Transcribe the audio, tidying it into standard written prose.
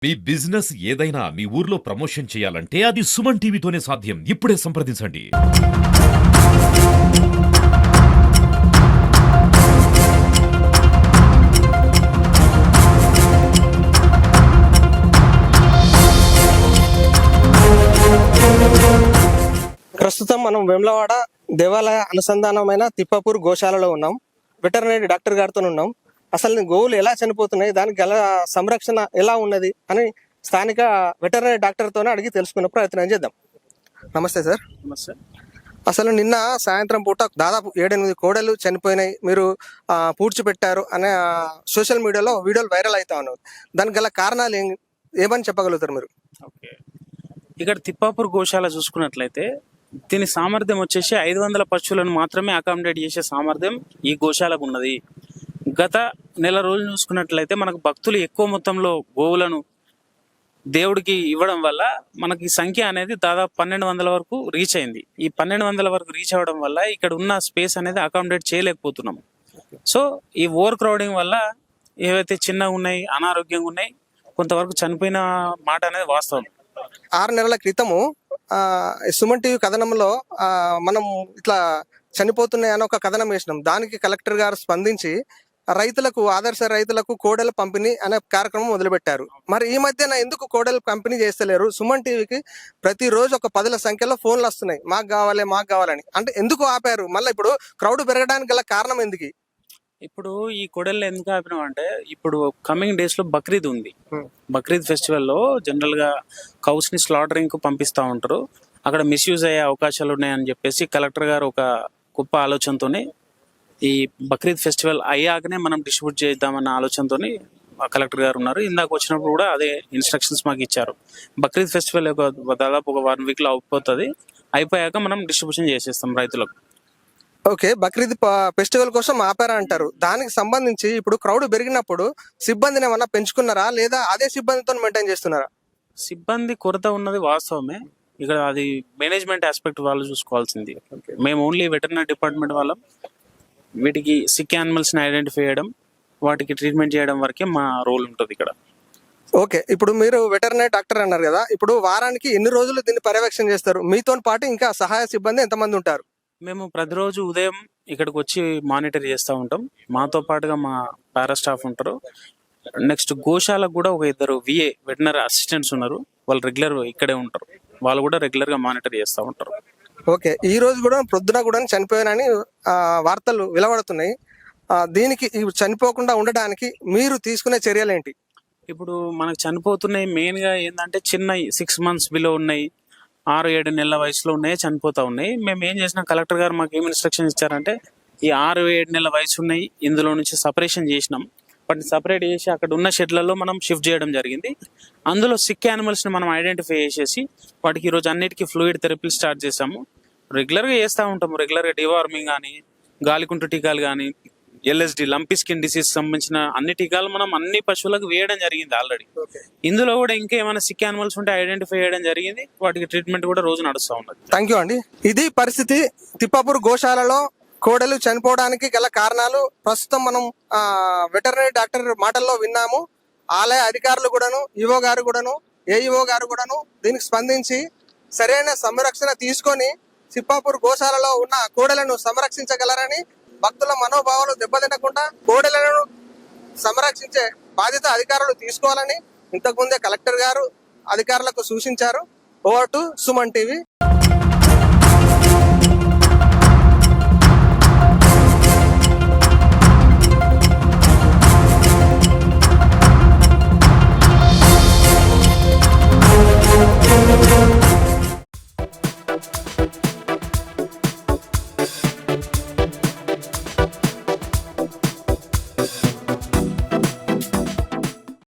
మీ business ఏదైనా మీ ఊర్లో promotion చేయాలంటే అది సుమన్ టీవీతోనే సాధ్యం. ఇప్పుడే సంప్రదించండి. ప్రస్తుతం మనం వేములవాడ దేవాలయ అనుసంధానమైన తిప్పాపూర్ గోశాలలో ఉన్నాం. వెటర్నరీ డాక్టర్ గారితో ఉన్నాం. అసలు గోవులు ఎలా చనిపోతున్నాయి, దానికి గల సంరక్షణ ఎలా ఉన్నది అని స్థానిక వెటర్నరీ డాక్టర్తోనే అడిగి తెలుసుకునే ప్రయత్నం చేద్దాం. నమస్తే సార్. నమస్తే. అసలు నిన్న సాయంత్రం పూట దాదాపు 7-8 కోడలు చనిపోయినాయి, మీరు పూడ్చిపెట్టారు అనే సోషల్ మీడియాలో వీడియోలు వైరల్ అవుతా ఉన్నాయి. దానికి గల కారణాలు ఏమని చెప్పగలుగుతారు మీరు? ఓకే, ఇక్కడ తిప్పాపూర్ గోశాల చూసుకున్నట్లయితే దీని సామర్థ్యం వచ్చేసి 500 పశువులను మాత్రమే అకామిడేట్ చేసే సామర్థ్యం ఈ గోశాలకు ఉన్నది. గత నెల రోజులు చూసుకున్నట్లయితే మనకు భక్తులు ఎక్కువ మొత్తంలో గోవులను దేవుడికి ఇవ్వడం వల్ల మనకి సంఖ్య అనేది దాదాపు 1200 వరకు రీచ్ అయింది. ఈ 1200 వరకు రీచ్ అవ్వడం వల్ల ఇక్కడ ఉన్న స్పేస్ అనేది అకామిడేట్ చేయలేకపోతున్నాము. సో ఈ ఓవర్ క్రౌడింగ్ వల్ల ఏవైతే చిన్నగా ఉన్నాయి, అనారోగ్యంగా ఉన్నాయి, కొంతవరకు చనిపోయిన మాట అనేది వాస్తవం. 6 నెలల క్రితము సుమన్ టీవీ కథనంలో మనం ఇట్లా చనిపోతున్నాయని ఒక కథనం వేసినాం. దానికి కలెక్టర్ గారు స్పందించి రైతులకు, ఆదర్శ రైతులకు కోడెల పంపిణీ అనే కార్యక్రమం మొదలుపెట్టారు. మరి ఈ మధ్యన ఎందుకు కోడెల పంపిణీ చేస్తలేరు? సుమన్ టీవీకి ప్రతిరోజు ఒక 10ల సంఖ్యలో ఫోన్లు వస్తున్నాయి, మాకు కావాలని. అంటే ఎందుకు ఆపారు? మళ్ళీ ఇప్పుడు క్రౌడ్ పెరగడానికి గల కారణం ఎందుకు? ఇప్పుడు ఈ కొడలు ఎందుకు ఆపినాం అంటే, ఇప్పుడు కమింగ్ డేస్ లో బక్రీద్ ఉంది. బక్రీద్ ఫెస్టివల్ లో జనరల్ గా కౌస్ ని స్లాటరింగ్ కు పంపిస్తా ఉంటారు. అక్కడ మిస్యూజ్ అయ్యే అవకాశాలు ఉన్నాయని చెప్పేసి కలెక్టర్ గారు ఒక గొప్ప ఆలోచనతోనే ఈ బక్రీద్ ఫెస్టివల్ అయ్యాకనే మనం డిస్ట్రిబ్యూట్ చేద్దామన్న ఆలోచనతోని కలెక్టర్ గారు ఉన్నారు. ఇందాక వచ్చినప్పుడు కూడా అదే ఇన్స్ట్రక్షన్స్ మాకు ఇచ్చారు. బక్రీద్ ఫెస్టివల్ దాదాపు ఒక 1 వీక్ లో అయిపోతుంది. అయిపోయాక మనం డిస్ట్రిబ్యూషన్ చేసేస్తాం రైతులకు. ఓకే, బక్రీద్ ఫెస్టివల్ కోసం ఆపారా అంటారు. దానికి సంబంధించి ఇప్పుడు క్రౌడ్ పెరిగినప్పుడు సిబ్బందిని ఏమన్నా పెంచుకున్నారా, లేదా అదే సిబ్బందితో మెయింటైన్ చేస్తున్నారా? సిబ్బంది కొరత ఉన్నది వాస్తవమే. ఇక్కడ అది మేనేజ్మెంట్ ఆస్పెక్ట్ వాళ్ళు చూసుకోవాల్సింది. మేము ఓన్లీ వెటర్నరీ డిపార్ట్మెంట్ వాళ్ళం. వీటికి సిక్ యానిమల్స్ ని ఐడెంటిఫై చేయడం, వాటికి ట్రీట్మెంట్ చేయడం వరకే మా రోల్ ఉంటుంది ఇక్కడ. ఓకే, ఇప్పుడు మీరు వెటర్నరీ డాక్టర్ అన్నారు కదా, ఇప్పుడు వారానికి ఎన్ని రోజులు దీన్ని పర్యవేక్షణ చేస్తారు? మీతో పాటు ఇంకా సహాయ సిబ్బంది ఎంతమంది ఉంటారు? మేము ప్రతిరోజు ఉదయం ఇక్కడికి వచ్చి మానిటర్ చేస్తూ ఉంటాం. మాతో పాటుగా మా పారా స్టాఫ్ ఉంటారు. నెక్స్ట్ గోశాలకు కూడా ఒక 2 VA వెటర్నరీ అసిస్టెంట్స్ ఉన్నారు. వాళ్ళు రెగ్యులర్ ఇక్కడే ఉంటారు. వాళ్ళు కూడా రెగ్యులర్ గా మానిటర్ చేస్తూ ఉంటారు. ఓకే, ఈ రోజు కూడా ప్రొద్దున కూడా చనిపోయానని వార్తలు వెలువడుతున్నాయి. దీనికి చనిపోకుండా ఉండడానికి మీరు తీసుకునే చర్యలు ఏంటి? ఇప్పుడు మనకు చనిపోతున్నాయి మెయిన్ గా ఏంటంటే చిన్న 6 months బిలో ఉన్నాయి, 6-7 నెలల వయసులో ఉన్నాయి, చనిపోతా ఉన్నాయి. మేము ఏం చేసినా కలెక్టర్ గారు మాకు ఏం ఇన్స్ట్రక్షన్ ఇచ్చారంటే, ఈ 6-7 నెలల వయసు ఉన్నాయి, ఇందులో నుంచి సపరేషన్ చేసినాం. వాటిని సపరేట్ చేసి అక్కడ ఉన్న షెడ్లలో మనం షిఫ్ట్ చేయడం జరిగింది. అందులో సిక్ యానిమల్స్ ని మనం ఐడెంటిఫై చేసేసి వాటికి ఈరోజు అన్నిటికీ ఫ్లూయిడ్ థెరపీలు స్టార్ట్ చేసాము. రెగ్యులర్ గా చేస్తూ ఉంటాము. రెగ్యులర్ గా డివార్మింగ్ కానీ, గాలికుంటు టీకాలు కానీ, LSD లంపీ స్కిన్ డిసీజ్ సంబంధించిన అన్ని టీకాలు మనం అన్ని పశువులకు వేయడం జరిగింది ఆల్రెడీ. ఇందులో కూడా ఇంకా ఏమైనా సిక్ యానిమల్స్ ఉంటే ఐడెంటిఫై చేయడం జరిగింది. వాటికి ట్రీట్మెంట్ కూడా రోజు నడుస్తూ ఉన్నది. థ్యాంక్ యూ అండి. ఇది పరిస్థితి తిప్పాపూర్ గోశాలలో కోడలు చనిపోవడానికి గల కారణాలు ప్రస్తుతం మనం వెటర్నరీ డాక్టర్ మాటల్లో విన్నాము. ఆలయ అధికారులు కూడాను, ఈఓ గారు కూడాను, AEO గారు కూడాను దీనికి స్పందించి సరైన సంరక్షణ తీసుకొని తిప్పాపూర్ గోశాలలో ఉన్న కోడలను సంరక్షించగలరని, భక్తుల మనోభావాలు దెబ్బతినకుండా కోడలను సంరక్షించే బాధ్యత అధికారులు తీసుకోవాలని ఇంతకుముందే కలెక్టర్ గారు అధికారులకు సూచించారు. Over to Suman TV.